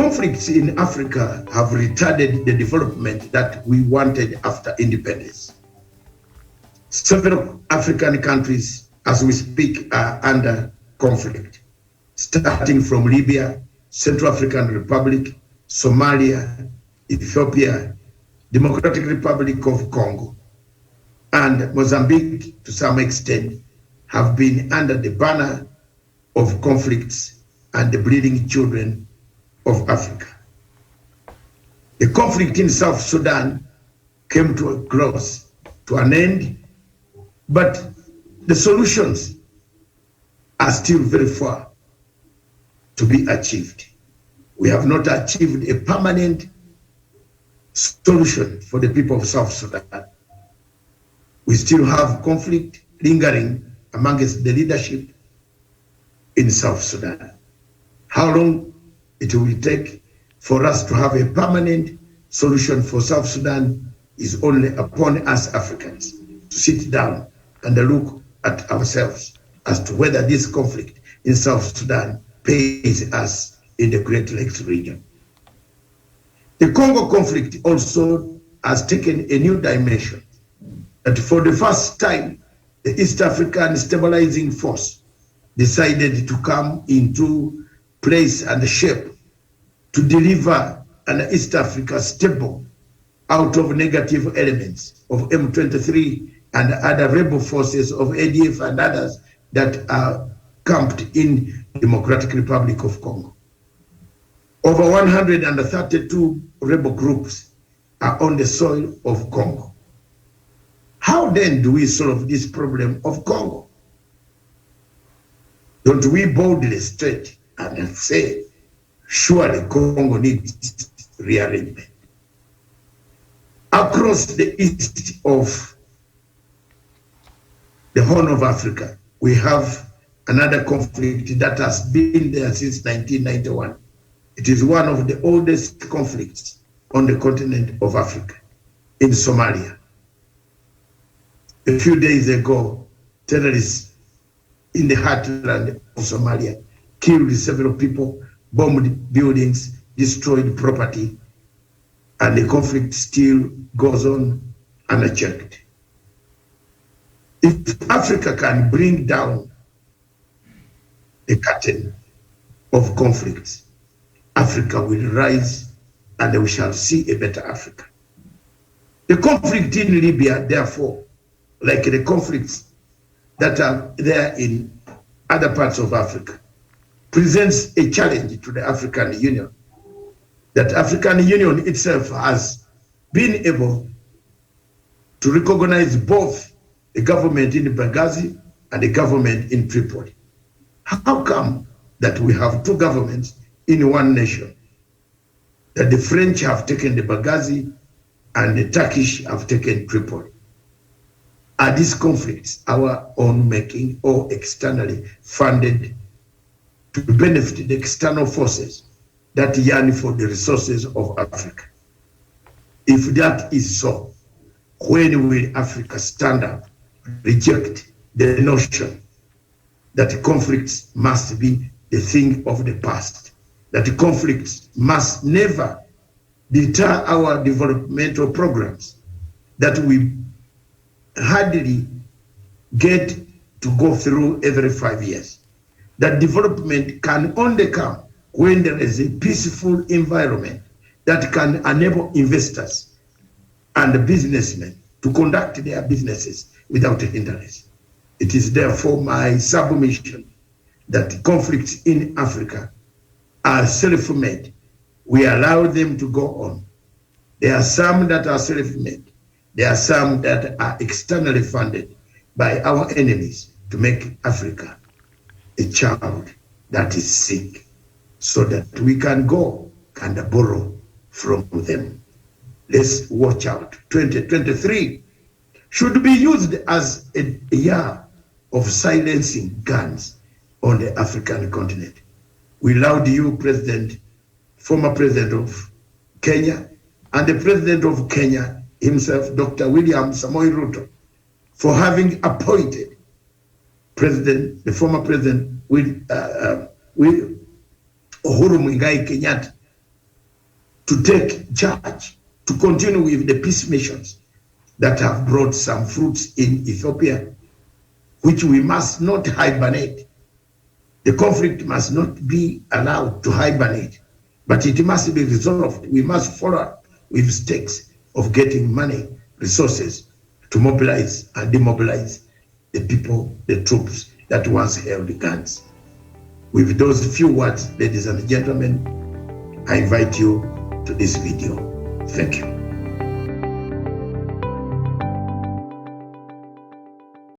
conflicts in Africa have retarded the development that we wanted after independence. Several African countries, as we speak, are under conflict, starting from Libya, Central African Republic, Somalia, Ethiopia, Democratic Republic of Congo, and Mozambique, to some extent, have been under the banner of conflicts and the bleeding children of Africa. The conflict in South Sudan came to a close, to an end, but the solutions are still very far to be achieved. We have not achieved a permanent solution for the people of South Sudan. We still have conflict lingering amongst the leadership in South Sudan. How long it will take for us to have a permanent solution for South Sudan is only upon us Africans to sit down and look at ourselves as to whether this conflict in South Sudan pays us in the Great Lakes region. The Congo conflict also has taken a new dimension, that for the first time, the East African Stabilizing Force decided to come into place and shape to deliver an East Africa stable out of negative elements of M23 and other rebel forces of ADF and others that are camped in Democratic Republic of Congo. Over 132 rebel groups are on the soil of Congo. How then do we solve this problem of Congo? Don't we boldly state and say, surely Congo needs rearrangement? Across the east of the Horn of Africa, we have another conflict that has been there since 1991. It is one of the oldest conflicts on the continent of Africa, in Somalia. A few days ago, terrorists in the heartland of Somalia killed several people, bombed buildings, destroyed property, and the conflict still goes on unchecked. If Africa can bring down the curtain of conflicts, Africa will rise and we shall see a better Africa. The conflict in Libya, therefore, like the conflicts that are there in other parts of Africa, presents a challenge to the African Union. That African Union itself has been able to recognize both the government in Benghazi and the government in Tripoli. How come that we have two governments in one nation? That the French have taken the Benghazi and the Turkish have taken Tripoli. Are these conflicts our own making or externally funded to benefit the external forces that yearn for the resources of Africa? If that is so, when will Africa stand up, reject the notion that conflicts must be the thing of the past, that conflicts must never deter our developmental programs, that we hardly get to go through every 5 years, that development can only come when there is a peaceful environment that can enable investors and businessmen to conduct their businesses without hindrance. It is therefore my submission that conflicts in Africa are self-made. We allow them to go on. There are some that are self-made. There are some that are externally funded by our enemies to make Africa a child that is sick, so that we can go and borrow from them. Let's watch out. 2023 should be used as a year of silencing guns on the African continent. We laud you, President, former President of Kenya, and the President of Kenya himself, Dr. William Samoei Ruto, for having appointed the former President Uhuru Muigai Kenyatta to take charge, to continue with the peace missions that have brought some fruits in Ethiopia, which we must not hibernate. The conflict must not be allowed to hibernate, but it must be resolved. We must follow up with stakes of getting money, resources to mobilize and demobilize the people, the troops that once held guns. With those few words, ladies and gentlemen, I invite you to this video. Thank you.